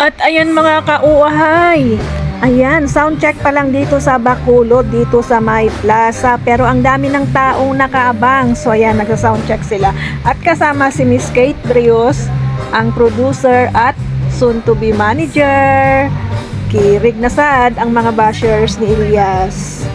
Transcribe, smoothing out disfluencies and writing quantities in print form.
At ayan mga kauahay. Ayan, sound check pa lang dito sa Bacolod, dito sa May Plaza. Pero ang dami ng taong nakaabang. So ayan, nagsa-sound check sila. At kasama si Miss Kate Brios, ang producer at soon to be manager. Kirig na sad ang mga bashers ni Elias.